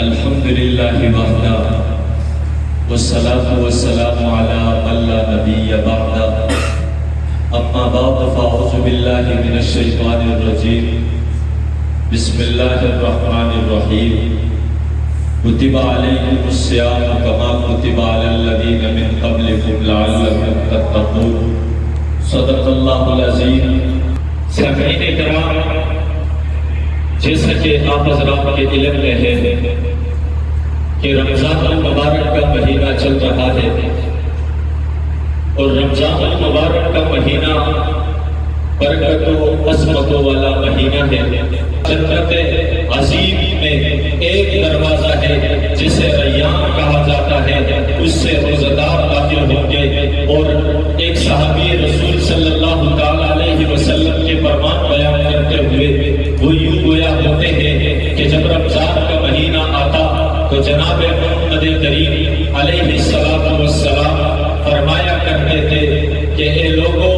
الحمد للہ وحدہ والصلاة والسلام علی من لا نبی بعدہ اما بعد فاعوذ باللہ من الشیطان الرجیم بسم اللہ الرحمن الرحیم کتب علیکم الصیام کما کتب علی الذین من قبلکم لعلکم تتقون صدق اللہ العظیم۔ سامعین کرام، جیسا کہ آپ حضرات کے علم میں ہے کہ رمضان المبارک کا مہینہ چل رہا ہے اور رمضان المبارک کا مہینہ برکت و عظمتوں والا مہینہ ہے۔ جنت عظیم میں ایک دروازہ ہے جسے ریان کہا جاتا ہے، اس سے روزدار داخل ہوں گے۔ اور ایک صحابی رسول صلی اللہ تعالی علیہ وسلم کے فرمان بیان کرتے ہوئے وہ یوں گویا ہوتے ہیں کہ جب رمضان کا مہینہ آتا تو جناب محمد کریم علیہ السلام فرمایا کرتے تھے کہ اے لوگوں،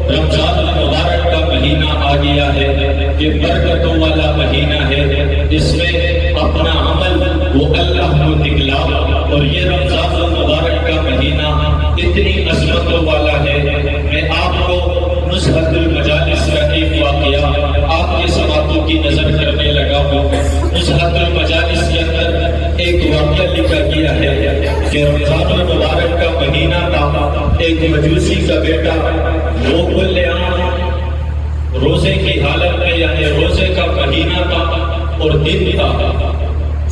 رمضان المبارک کا مہینہ آ گیا ہے، یہ برکتوں والا مہینہ ہے، اس میں اپنا عمل وہ اللہ کو دکھلاؤ۔ اور یہ رمضان المبارک کا مہینہ اتنی عظمتوں والا ہے، میں آپ کو نصحت المجالس کا ایک واقعہ آپ کے سماعتوں کی نظر کرنے لگا ہوں۔ نصحت المجالس کے اندر ایک واقعہ لکھا گیا ہے کہ رمضان المبارک کا مہینہ تھا، ایک مجوسی کا بیٹا وہ کل عام روزے کی حالت میں، یعنی روزے کا مہینہ تھا اور دن تھا،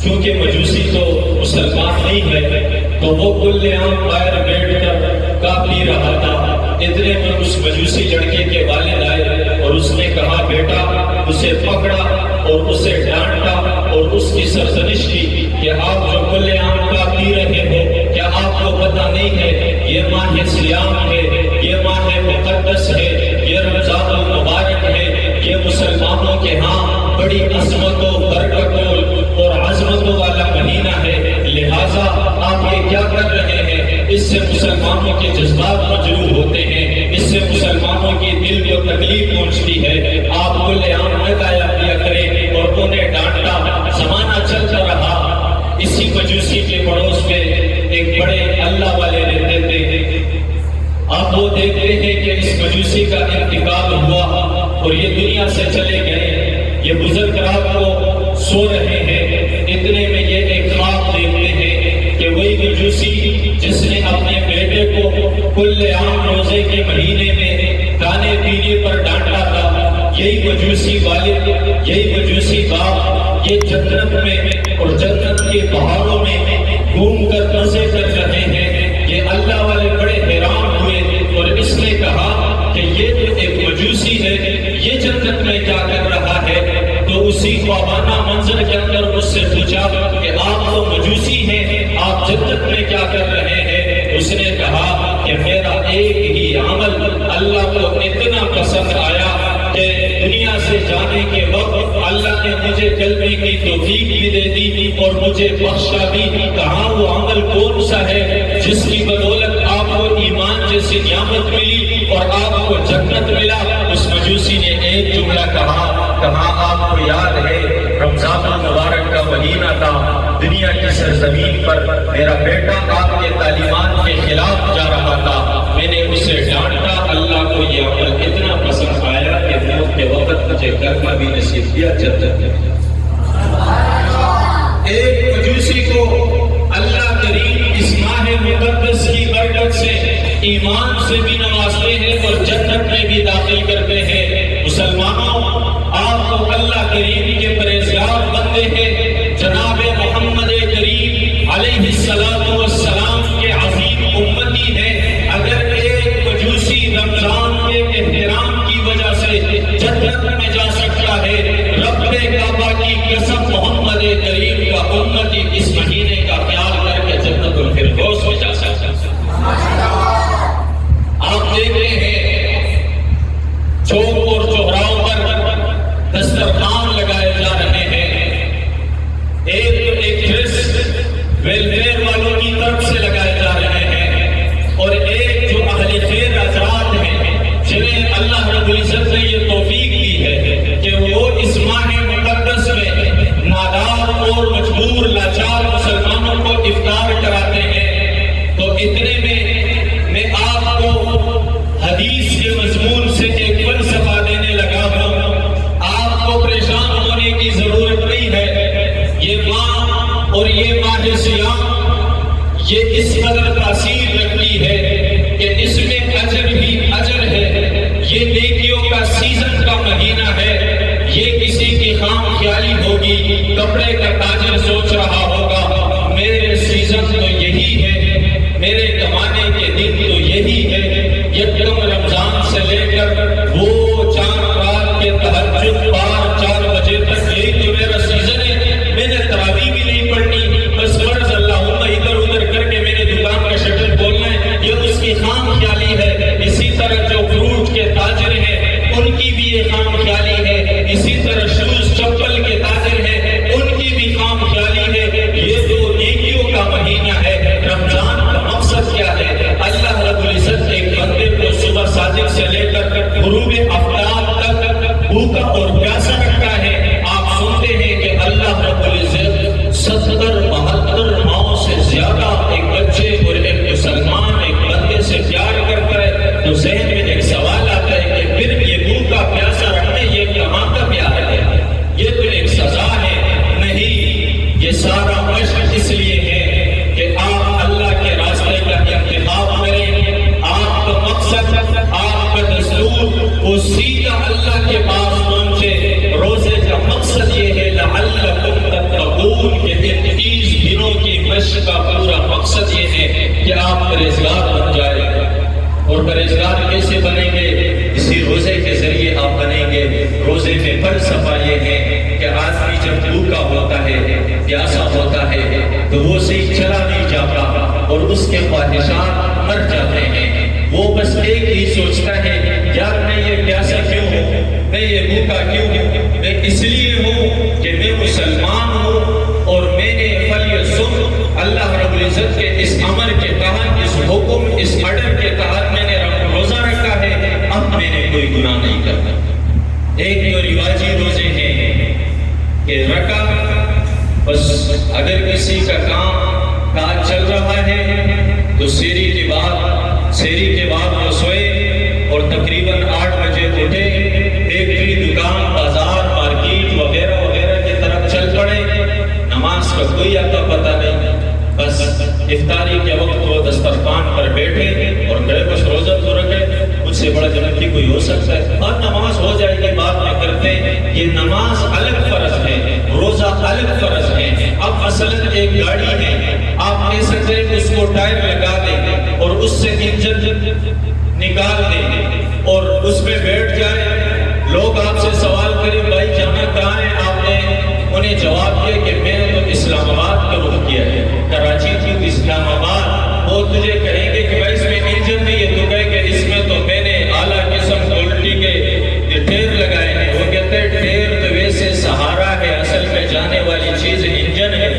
کیونکہ مجوسی تو مسلمان نہیں ہے تو وہ کل عام باہر بیٹھ کر کا پی رہا تھا۔ اتنے میں اس مجوسی لڑکے کے والد آئے اور اس نے کہا بیٹا، اسے پکڑا اور اسے ڈانٹا اور اس کی سرزنش کی کہ آپ جو کل عام کا پی رہے ہو، کیا آپ کو پتہ نہیں ہے یہ ماہ سیام ہے، یہ ماہ مقدس ہے، یہ رمضان المبارک ہے، یہ مسلمانوں کے ہاں بڑی عظمتوں، برکتوں اور عظمتوں والا مہینہ ہے، لہٰذا آپ یہ کیا کر رہے ہیں؟ اس سے مسلمانوں کے جذبات مجروح ہوتے ہیں، اس سے مسلمانوں کی دل کو تکلیف پہنچتی ہے، آپ کل عام نہ کھایا پیا کریں۔ اور انہیں ڈانٹا۔ زمانہ چلتا رہا، اسی مجوسی کے پڑوس میں ایک بڑے اللہ والے رہتے تھے۔ اب وہ دیکھتے ہیں کہ اس مجوسی کا انتقال ہوا اور یہ دنیا سے چلے گئے، یہ بزرگ رات کو سو رہے ہیں، اتنے میں یہ ایک خواب دیکھتے ہیں کہ وہی مجوسی جس نے اپنے بیٹے کو کل عام روزے کے مہینے میں کھانے پینے پر ڈانٹا تھا، یہی مجوسی والد، یہی مجوسی باپ، یہ جنت میں اور جنت کے پہاڑوں میں گھوم کر مزے کر رہے ہیں۔ یہ اللہ والے بڑے حیران ہوئے اور اس نے کہا کہ یہ تو ایک مجوسی ہے، یہ جنت میں کیا کر رہا ہے؟ تو اسی خوابانہ منظر کے اندر اس سے پوچھا کہ آپ تو مجوسی ہیں، آپ جنت میں کیا کر رہے ہیں؟ اس نے کہا کہ میرا ایک ہی عمل اللہ کو اتنا پسند آیا کہ دنیا سے جانے کے وقت اللہ نے مجھے کلمے کی توفیق بھی دے دی اور مجھے بخشا بھی۔ کہاں وہ عمل کون سا ہے جس کی بدولت آپ کو ایمان جیسی نعمت ملی اور آپ کو جنت ملا؟ اس مجوسی نے ایک جملہ کہا آپ کو یاد ہے رمضان المبارک کا مہینہ تھا، دنیا کی سرزمین پر میرا بیٹا آپ کے تعلیمات کے خلاف جا رہا تھا، میں نے اسے ڈانٹا، اللہ کو یہ عمل اتنا پسند آیا کہ موت کے وقت مجھے کلمہ بھی نصیب کیا، جنت میں۔ ایک مجوسی کو اللہ کریم اس ماہ مقدس کی برکت سے ایمان سے بھی نوازتے ہیں اور جنت میں بھی داخل کرتے ہیں۔ مسلمانوں، آپ کو اللہ کریم کے پرہیزگار بندے ہیں، جناب محمد کریم علیہ السلام کے عظیم امتی ہیں۔ اگر ایک مجوسی رمضان کے احترام کی وجہ سے جنت میں جا سکتا ہے، رب کعبہ کی قسم محمد کریم کا امتی اس مہینے کا خیال کر کے جنت الفردوس میں جا سکتا ہے۔ آپ دیکھتے ہیں چوک اور چوراہوں پر دسترخوان لگائے جا رہے ہیں، ایک ڈریس ویلفیئر والوں کی طرف سے لگائے جا رہے ہیں، اور ایک جو اہل خیر حضرات ہیں جنہیں اللہ رب العزت نے یہ توفیق دی ہے کہ وہ اس ماہ مقدس میں نادار اور مجبور لاچار اور یہ ماہ سیام یہ اس قدر تاثیر رکھتی ہے کہ اس میں اجر ہی اجر ہے، یہ نیکیوں کا سیزن کا مہینہ ہے۔ یہ کسی کی خام خیالی ہوگی، کپڑے کا تاجر سوچ رہا ہوگا میرے سیزن تو یہی ہے، میرے کمانے کے دن تو یہی ہے۔ یکم رمضان سے لے کر وہ چاند رات کے تہجد پار 4 بجے تک یہی تو میرا سیزن ہے، میں نے تراویح بھی نہیں پڑھنی، بس فرض اللہم ادھر ادھر کر کے میرے دکان کا شٹر کھولنا ہے، یہ اس کی خام خیالی ہے۔ اسی طرح جو فروٹ کے تاجر ہیں ان کی بھی یہ خام خیالی ہے، اسی طرح شوز چپل کے تاجر ہیں ان کی بھی خام خیالی ہے۔ یہ تو نیکیوں کا مہینہ ہے۔ رمضان کا مقصد کیا ہے؟ اللہ رب العزت ایک بندے کو صبح صادق سے لے کر غروب آفتاب تک بھوکا اور پیاسا رکھتا ہے۔ آپ سنتے ہیں کہ اللہ رب العزت 70-72 ماؤں سے زیادہ ایک بچے اور ایک مسلمان ایک بندے سے پیار کرتا ہے، تو ذہن میں ایک سوال آتا ہے کہ پھر یہ بھوکا پیاسا رکھنے یہ کہاں کا پیار ہے؟ یہ تو ایک سزا ہے؟ نہیں، یہ سارا عشق اس لیے ہے کہ آپ اللہ کے راستے کا انتخاب کریں، آپ کا مقصد، آپ کا دستور وہ سیدھا اللہ کے پاس پہنچے۔ روزے کا مقصد یہ ہے لعلکم تتقون، کہ 30 دنوں کی مشق کا پورا مقصد یہ ہے کہ آپ پرہیزگار بن جائیں۔ اور پرہیزگار کیسے بنیں گے؟ اسی روزے کے ذریعے آپ بنیں گے۔ روزے میں فلسفہ یہ ہے کہ آدمی جب بھوکا ہوتا ہے، پیاسا ہوتا ہے، تو وہ صحیح چلا نہیں جاتا اور اس کے خواہشات مر جاتے ہیں۔ وہ بس ایک ہی سوچتا ہے یار میں یہ پیاسا کیوں ہوں، میں یہ بھوکا کیوں ہوں؟ میں اس لیے ہوں کہ میں مسلمان ہوں اور میں نے فلیصم، اللہ رب العزت کے اس امر کے تحت، اس حکم، اس آرڈر کے تحت میں نے روزہ رکھا ہے، اب میں نے کوئی گناہ نہیں کرنا۔ ایک تو رواجی روزے ہیں کہ رکا بس، اگر کسی کا کاج چل رہا ہے تو سحری کے بعد وہ سوئے اور تقریباً 8 بجے اٹھے، فیکٹری، دکان، بازار، مارکیٹ وغیرہ وغیرہ کی طرف چل پڑے۔ نماز کا کوئی آپ کا پتہ نہیں، بس افطاری کے وقت وہ دسترخوان پر بیٹھے اور گئے بس روزہ تو رکھے، مجھ سے بڑا جنتی کوئی ہو سکتا ہے، اور نماز ہو جائے گی بعد میں کرتے ہیں۔ یہ نماز الگ فرض ہے، روزہ الگ فرض ہے۔ اب مثلا ایک گاڑی ہے، آپ کہہ سکتے ہیں کہ اس کو ٹائر لگا دیں اور اس سے انجن نکال دیں اور اس میں بیٹھ جائے، لوگ آپ سے سوال کریں بھائی جانا کہاں ہے، آپ نے انہیں جواب دیا کہ میں نے تو اسلام آباد کا رخ کیا ہے، کراچی کی اسلام آباد۔ وہ تجھے کہیں گے کہ بھائی اس میں انجن نہیں ہے، تو کہے کہ اس میں تو میں نے اعلیٰ قسم کوالٹی کے ٹیر لگائے ہیں۔ وہ کہتے ہیں ٹیر تو ویسے سہارا ہے، اصل میں جانے والی چیز انجن ہے۔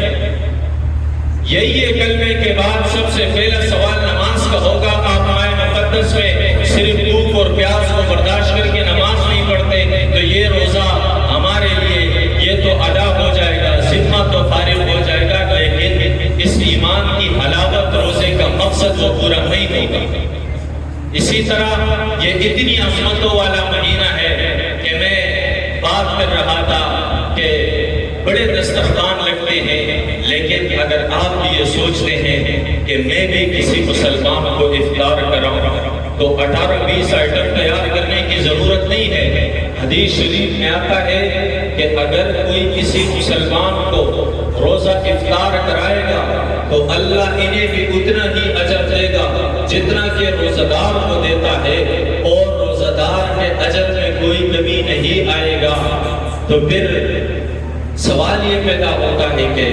یہی ہے کلمے کے بعد سب سے پہلا سوال نماز کا ہوگا۔ آپ مائے مقدس میں صرف بھوک اور پیاس کو برداشت کر کے نماز نہیں پڑھتے تو یہ روزہ ہمارے لیے یہ تو ادا ہو جائے گا، ذمہ تو فارغ ہو جائے گا، لیکن اس ایمان کی حلاوت روزے کا مقصد وہ پورا نہیں ہوگا۔ اسی طرح یہ اتنی عظمتوں والا مہینہ ہے کہ میں بات کر رہا تھا کہ بڑے دسترخوان لگتے ہیں، لیکن اگر آپ بھی یہ سوچتے ہیں کہ میں بھی کسی مسلمان کو افطار کراؤں تو 18-20 آئٹم تیار کرنے کی ضرورت نہیں ہے۔ حدیث شریف میں آتا ہے کہ اگر کوئی کسی مسلمان کو روزہ افطار کرائے گا تو اللہ انہیں بھی اتنا ہی اجر دے گا جتنا کہ روزہ دار کو دیتا ہے، اور روزہ دار کے اجر میں کوئی کمی نہیں آئے گا۔ تو پھر سوال یہ پیدا ہوتا ہے کہ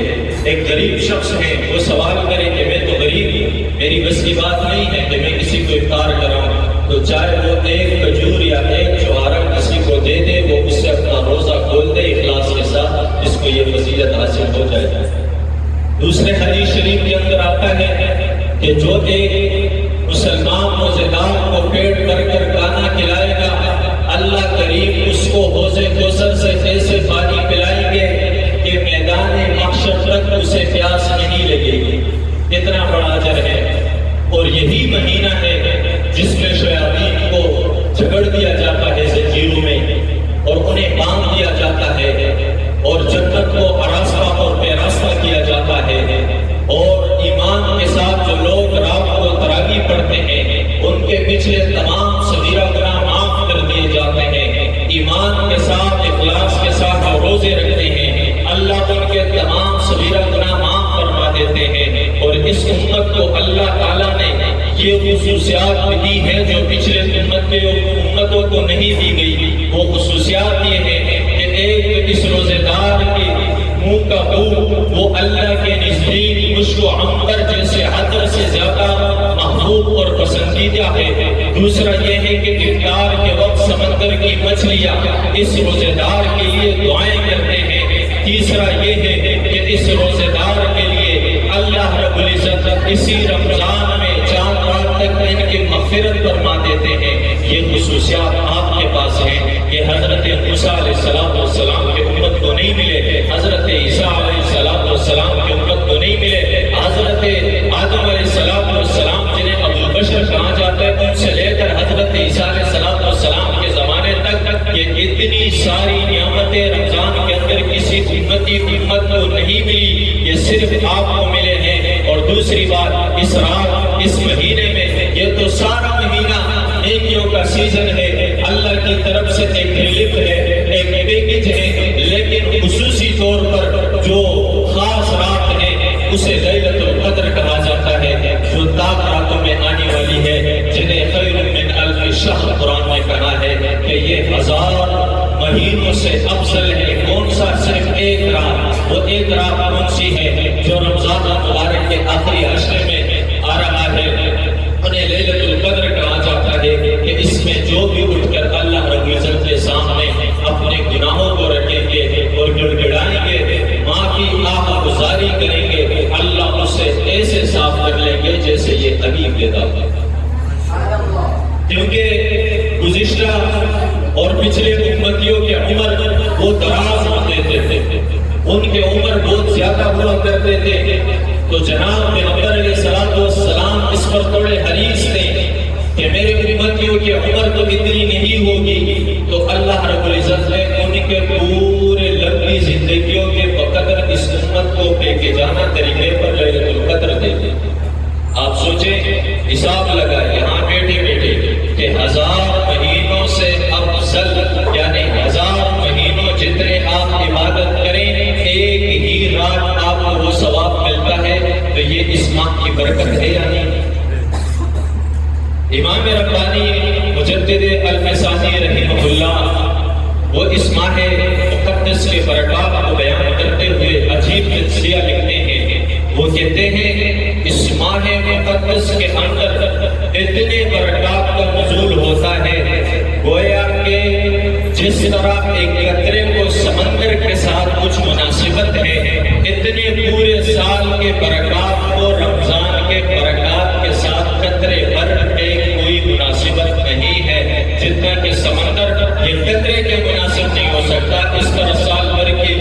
ایک غریب شخص ہے، وہ سوال کرے کہ میں تو غریب ہوں، میری بس کی بات نہیں ہے کہ میں کسی کو افطار کراؤں، تو چاہے وہ ایک کھجور یا ایک جوارہ کسی کو دے دے، وہ اس سے اپنا روزہ کھول دے اخلاص کے ساتھ، اس کو یہ فضیلت حاصل ہو جائے۔ دوسرے حدیث شریف کے اندر آتا ہے کہ جو ایک مسلمان روزے دار کو پیٹ بھر کر کھانا کھلائے گا، اللہ کریم اس کو حوض کوثر سے ایسے پانی پلائیں گے کہ میدان محشر تک اسے پیاس نہیں لگے گی۔ اتنا بڑا اجر ہے۔ اور یہی مہینہ ہے جس میں شیاطین کو جکڑ دیا جاتا ہے زنجیروں میں اور انہیں باندھ دیا جاتا ہے اور جنت کو آراستہ اور پیراستہ کیا جاتا اور اس امت کو اللہ تعالیٰ نے یہ خصوصیات دی ہیں جو پچھلے امتوں کو نہیں دی گئی. وہ خصوصیات یہ ہیں کہ ایک اس روزے دار کے منہ کا بو وہ اللہ کے نزدیک مشک و عنبر جیسے عطر سے زیادہ محبوب اور پسندیدہ ہے. دوسرا یہ ہے کہ افطار کے وقت سمندر کی مچھلیاں اس روزے دار کے لیے دعائیں کرتے ہیں. تیسرا یہ ہے کہ اس روزے دار کے لیے اللہ رب العزت اسی رمضان میں 4 رات تک ان کی مغفرت فرما دیتے ہیں. یہ خصوصیات آپ کے پاس ہیں. یہ حضرت موسیٰ علیہ السلام کے امت کو نہیں ملے, حضرت عیسیٰ علیہ السلام کے امت کو نہیں ملے, حضرت آدم علیہ السلام جنہیں ابو البشر کہا جاتا ہے ان سے لے کر حضرت عیسیٰ علیہ السلام کے زمانے تک یہ اتنی ساری نعمتیں رمضان کے اندر کسی امت کو نہیں ملی. یہ صرف آپ کو ملے ہیں. اور دوسری بات, اس رات اس مہینے میں یہ تو سارا مہینہ نیکیوں کا سیزن ہے. اللہ کی طرف سے ایک ریلیف ہے, ایک پیکج ہے, لیکن خصوصی طور پر جو خاص رات ہے اسے لیلۃ القدر کہا جاتا ہے, جو تاک راتوں میں آنے والی ہے, جنہیں خیر من الف شہر قرآن میں کہا ہے کہ یہ 1000 مہینوں سے افضل ہے. کون سا؟ صرف ایک رات. وہ ایک رات کون سی ہے جو رمضان المبارک کے آخری عشرے میں آ رہا ہے, انہیں لیلۃ القدر کہا جاتا ہے کہ اس میں جو بھی اٹھ کر اللہ رب العزت کے سامنے اپنے گناہوں کو رکھیں گے اور گڑ گڑائیں گے, ماں کی آہ گزاری کریں گے, اللہ اسے ایسے صاف کر لیں گے جیسے یہ ابھی پیدا ہوا. کیونکہ گزشتہ اور پچھلے امتیوں کے عمر وہ دراز ہوتے تھے, ان کے عمر بہت زیادہ ہوا کرتے تھے. تو جناب پیغمبر علیہ السلام اس پر تھوڑے حریص تھے کہ میرے امتیوں کی عمر تو اتنی نہیں ہوگی. تو اللہ رب العزت نے ان کے پورے لمبی زندگیوں کے بقدر اس امت کو لے کے جانا طریقے پر لیلۃ القدر دے دی. آپ سوچیں, حساب لگا یہاں بیٹھے بیٹھے کہ 1000 مہینوں سے افضل, یعنی 1000 مہینوں جتنے آپ عبادت کریں ایک ہی رات آپ کو وہ ثواب ملتا ہے. تو یہ اس ماہ کی برکت ہے یا نہیں؟ امام ربانی مجدد المسانی رحمہ اللہ وہ اس ماہ مقدس کے برکات کو بیان کرتے ہوئے عجیب تجزیہ لکھتے ہیں. وہ کہتے ہیں اس ماہ مقدس کے اندر اتنے برکات کا نزول ہوتا ہے گویا کہ جس طرح ایک قطرے کو سمندر کے ساتھ کچھ مناسبت ہے, اتنے پورے سال کے برکات کو رمضان کے برکات کے ساتھ قطرے بھر ایک کوئی مناسبت نہیں ہے. جتنا کہ سمندر یہ قطرے کے مناسب نہیں ہو سکتا, اس طرح سال بھر کی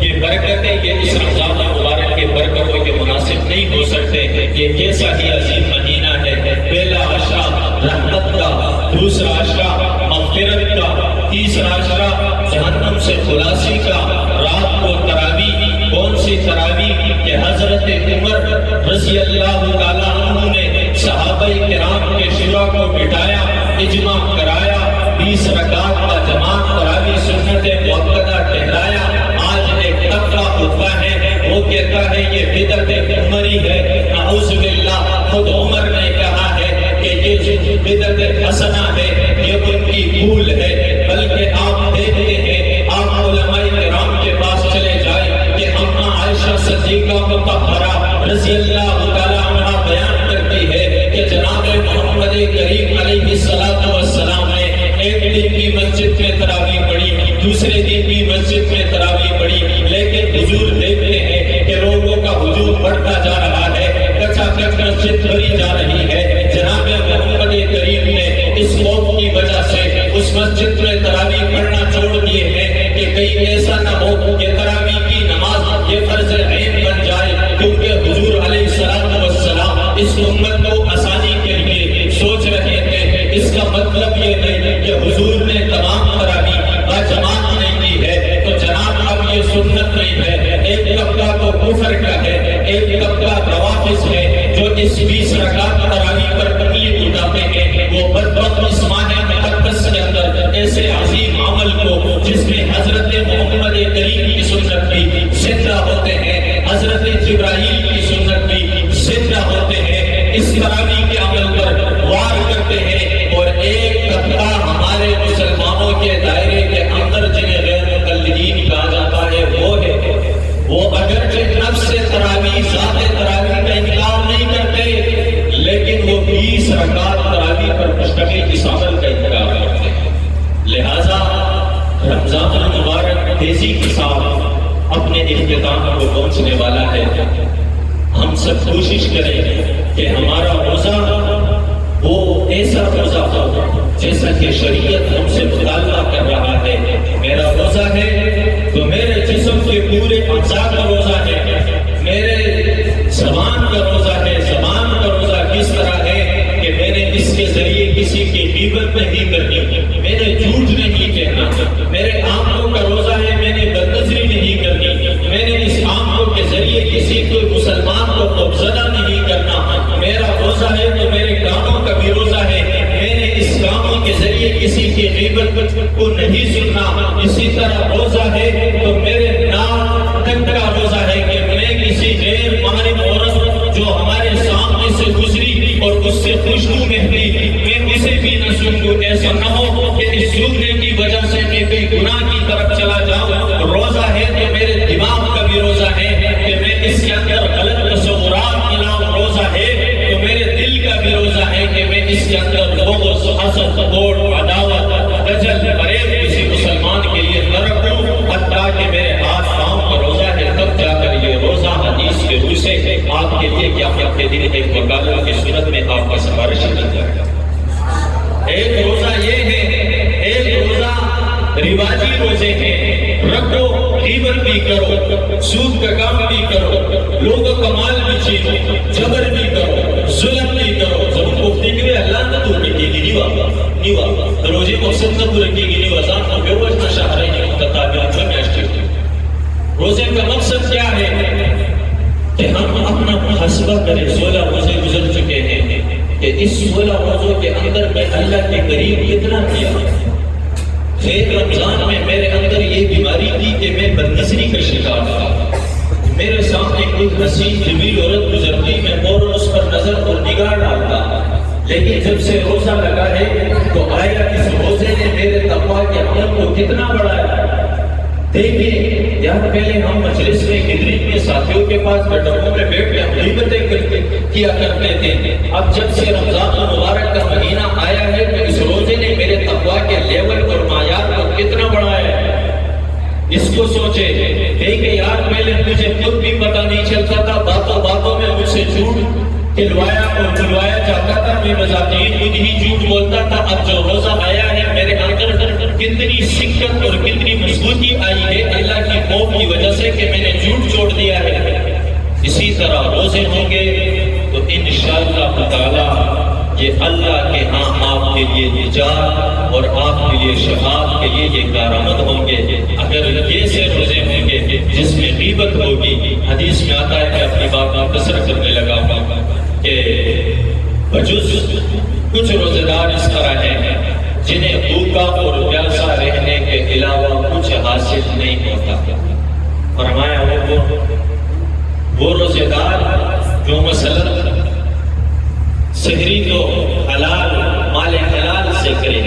یہ برکتیں یہ اس رمضان المبارک کے برکتوں کے مناسب نہیں ہو سکتے. یہ کیسا ہی عظیم مہینہ ہے. پہلا عشرہ رحمت کا, دوسرا عشرہ مغفرت کا, تیسرا عشرہ جہنم سے خلاصی کا. رات کو تراویح, کون سی تراویح کہ حضرت عمر رضی اللہ تعالیٰ عنہ نے صحابہ کرام کے شورا کو بٹھایا, اجماع کرایا, 20 رکعت کا جماعت تراویح سنت مؤکدہ ٹھہرایا. آج ایک طبقہ خطبہ ہے وہ کہتا ہے یہ بدعت عمری ہے. نعوذ باللہ, خود عمر نے کہا ہے کہ یہ بدعت حسنہ ہے, یہ ان کی بھول ہے. بلکہ آپ دیکھتے ہیں, آپ علماء کرام کے پاس چلے جائیں کہ اماں عائشہ صدیقہ مطہرہ رضی اللہ تعالیٰ عنہ بیان کرتی ہے کہ جناب محمد کریم علیہ السلام نے ایک دن کی مسجد میں تراویح پڑھی, دوسرے دن کی مسجد میں تراویح پڑھی, لیکن حضور دیکھتے ہیں کہ لوگوں کا ہجوم بڑھتا جا رہا ہے, کچا کچ مسجد بھری جا رہی ہے. جناب محمد کریم نے اس موت کی وجہ سے اس مسجد میں تراویح پڑھنا چھوڑ دیے ہیں کہ کہیں ایسا نہ ہو کہ تراویح کی نماز یہ فرض عین بن جائے. کیونکہ حضور علیہ السلام اس امت کو آسانی کے لیے سوچ رہے تھے. اس کا مطلب یہ نہیں کہ حضور نے تمام تراویح باجماعت نہیں کی ہے. تو جناب اب یہ سنت نہیں ہے. ایک طبقہ تو کفر کا ہے, ایک طبقہ روافض ہے جو اس 20 رکعت تراویح پر تکلیف اٹھاتے ہیں. وہ بدبخت اس ماہ مقدس کے اندر ایسے عظیم عمل کو جس میں حضرت محمد کریم کی سنت بھی زندہ ہوتے ہیں, حضرت جبرائیل کی سنت بھی زندہ اس تراویح کے عمل پر وار کرتے ہیں، اور ایک طبقہ ہمارے مسلمانوں کے دائرے کے اندر جنہیں غیر مقلدین کہا جاتا ہے وہ اگرچہ نفس تراویح ذات تراویح کا انکار نہیں کرتے، لیکن وہ 20 رکعت تراویح پر مشتمل اس عمل کا انکار کرتے ہیں۔ لہذا رمضان المبارک تیزی کے ساتھ اپنے اختتام کو پہنچنے والا ہے۔ ہم سب کوشش کریں کہ ہمارا روزہ وہ ایسا روزہ ہو جیسا کہ شریعت ہم سے مطالبہ کر رہا ہے۔ میرا روزہ ہے تو میرے جسم کے پورے اجزاء کا روزہ ہے، میرے زبان کا روزہ ہے، زبان کا روزہ کس طرح ہے کہ میں نے اس کے ذریعے کسی کی غیبت نہیں کرنی، میں نے جھوٹ نہیں کہنا، میرے آنکھوں کا روزہ ہے، میں نے بدنظری نہیں کرنی، میں نے اس آنکھوں کے ذریعے کسی کو مسلمان کو خوفزدہ نہیں کرنا، میرا روزہ ہے تو میرے کانوں کا بھی روزہ ہے، میں نے اس کانوں کے ذریعے کسی کی غیبت کو نہیں سننا، اسی طرح روزہ ہے تو میرے ناک تک کا روزہ ہے کہ میں کسی غیر محرم عورت جو ہمارے سامنے سے گزری اور اس سے خوشبو مہکی میں اسے بھی نہ سنوں، ایسا نہ ہو کہ اس سننے کی وجہ سے میں کوئی گناہ کی طرف چلا جاؤں۔ روزہ ہے تو میرے دماغ کا بھی روزہ ہے کہ میں اس کے اندر غلط تصورات ملاؤں، روزہ ہے تو میرے دل کا بھی روزہ ہے کہ میں اس کے اندر بغض، حسد، کوڑ، عداوت، دجل، فریب کسی مسلمان کے لیے نہ رکھوں، حتیٰ کہ میرے ہاتھ پاؤں کا روزہ ہے، تب جا کر یہ روزہ حدیث کے روح سے آپ کے لیے قیامت کے دن ایک وکالت کی صورت میں آپ کا سفارش بن جائے گا۔ ایک روزہ یہ ہے، ایک روزہ رواجی روزے ہیں، رکھو، غیبت بھی کرو، سود کا کام بھی کرو، لوگوں کا مال بھی چھینو، جبر بھی کرو، ظلم بھی کرو، ضرور مفتی کے اللہ نہ تو رکھے گی نیوا روزے مقصد نہ تو رکھے گی نیوا زان کو بے وجہ شہرے نہیں متتابعات میں میشتے روزے کا مقصد کیا ہے کہ ہم اپنا محاسبہ کریں۔ 16 روزے گزر چکے ہیں کہ اس 16 روزوں کے اندر میں اللہ کے قریب کتنا کیا۔ پھر رمضان میں میرے اندر یہ بیماری تھی کہ میں بدنظری کا شکار تھا، میرے سامنے کوئی حسین جمیل عورت گزرتی میں فوراً اس پر نظر اور نگاہ ڈالتا، لیکن جب سے روزہ لگا ہے تو آیا اس روزے نے میرے تقویٰ کے عمل کو کتنا بڑھایا۔ دیکھیں یار، پہلے ہم مجلس میں گدرین میں ساتھیوں کے پاس بیٹھکوں میں بیٹھ کے غیبتیں کیا کرتے تھے، اب جب سے رمضان المبارک کا مہینہ آیا ہے تو اس روزے نے میرے تقویٰ کے لیول اور معیار کو کتنا بڑھایا ہے۔ اس کو سوچے، دیکھیں یار، پہلے مجھے خود بھی پتہ نہیں چلتا تھا، باتوں باتوں میں مجھ سے جھوٹ کھلوایا اور بلوایا جاتا تھا، میں مذاکرین خود ہی جھوٹ بولتا تھا۔ اب جو روزہ آیا ہے میرے اندر کتنی سکت اور کتنی مضبوطی آئی ہے اللہ کی خوف کی وجہ سے کہ میں نے جھوٹ چھوڑ دیا ہے۔ اسی طرح روزے ہوں گے تو انشاءاللہ تعالی یہ اللہ کے ہاں آپ کے لیے نجات اور آپ کے لیے شفاعت کے لیے یہ کارآمد ہوں گے۔ اگر یہ سے روزے ہوں گے جس میں غیبت ہوگی، حدیث میں آتا ہے کہ اپنی بات مختصر کرنے لگا کہ بجز کچھ روزے دار اس طرح ہیں جنہیں بھوکا اور پیاسا رہنے کے علاوہ کچھ حاصل نہیں ہوتا۔ فرمایا وہ روزے دار جو مثلا سحری تو حلال مال حلال سے کرے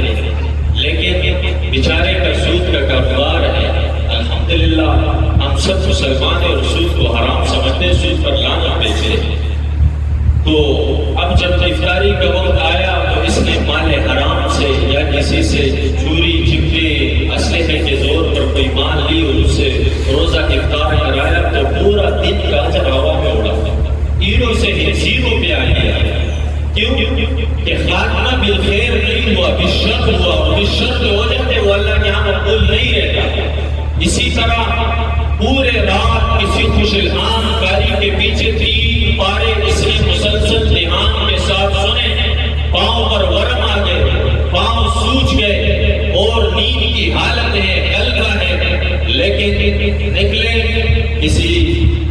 لیکن بیچارے کا سود کا کاروبار ہے، الحمدللہ ہم سب مسلمان اور سود کو حرام سمجھتے، سود پر لعنت بیچے، تو اب جب افطاری کا وقت آیا تو اس نے مال حرام سے یا کسی سے چوری چپٹے اسلحے کے زور پر کوئی مال لی اور اس سے روزہ افطار کرایا تو پورا دن کا اجر ہوا میں اڑا، ایروں سے ہی زیرو پہ آ گیا۔ کیوں کہ خاتمہ بالخیر نہیں ہوا، بالشر ہوا، اور بالشر جو ہو جاتے وہ اللہ کے ہاں مقبول نہیں رہتا۔ اسی طرح پورے رات کسی خوش الحان کاری کے پیچھے 3 پارے اس نے مسلسل دھیان کے ساتھ سنے، پاؤں پر ورم آ گئے، پاؤں سوج گئے اور نیند کی حالت ہے، غلبہ ہے، لیکن نکلے کسی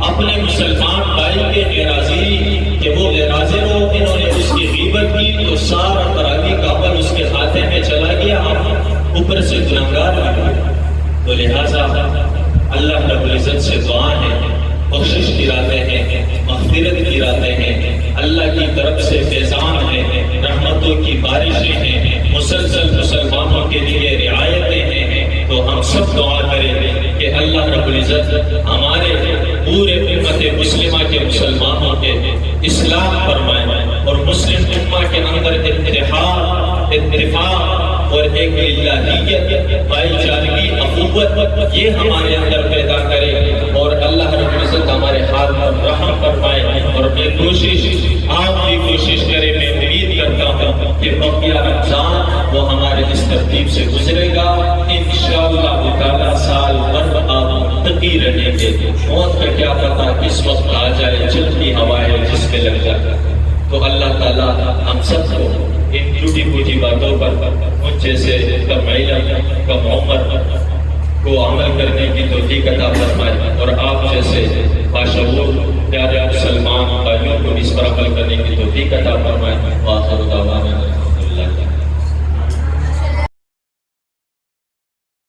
اپنے مسلمان بھائی کے غیراضی کہ وہ غیراضر ہو، انہوں نے اس کی غیبت کی تو سارا تراویح کا عمل اس کے کھاتے میں چلا گیا، ہم اوپر سے گنہگار ہوئے۔ تو لہٰذا اللہ رب العزت سے دعا ہے، بخشش کی راتے ہیں، مغفرت کی راتے ہیں، اللہ اللہ کی طرف سے فیضان ہے، رحمتوں کی بارشیں ہیں، مسلسل مسلمانوں کے لیے رعایتیں ہیں۔ تو ہم سب دعا کریں کہ اللہ رب العزت ہمارے پورے امت مسلمہ کے مسلمانوں کے اصلاح فرمائے اور مسلم امہ کے اندر اتحاد، اتفاق اور ایک الہیت، بھائی چارگی، اخوت یہ ہمارے اندر پیدا کرے اور اللہ رب العزت ہمارے حال پر رحم فرمائے۔ اور میں کوشش، آپ بھی کوشش کریں، میں امید کرتا ہوں کہ بقیہ رمضان وہ ہمارے اس ترتیب سے گزرے گا انشاءاللہ تعالیٰ۔ سال بھر آپ متقی رہیں گے، موت کا کیا پتہ کس وقت آ جائے، چلتی ہوائیں جس پہ لگ جائے۔ تو اللہ تعالیٰ ہم سب کو ان ٹوٹی پھوٹی باتوں پر مجھ جیسے کم علم، کم عمر کو عمل کرنے کی توفیق عطا فرمائے اور آپ جیسے باشعور پیارے مسلمان بھائیوں کو اس پر عمل کرنے کی توفیق عطا فرمائے۔ وآخر دعوانا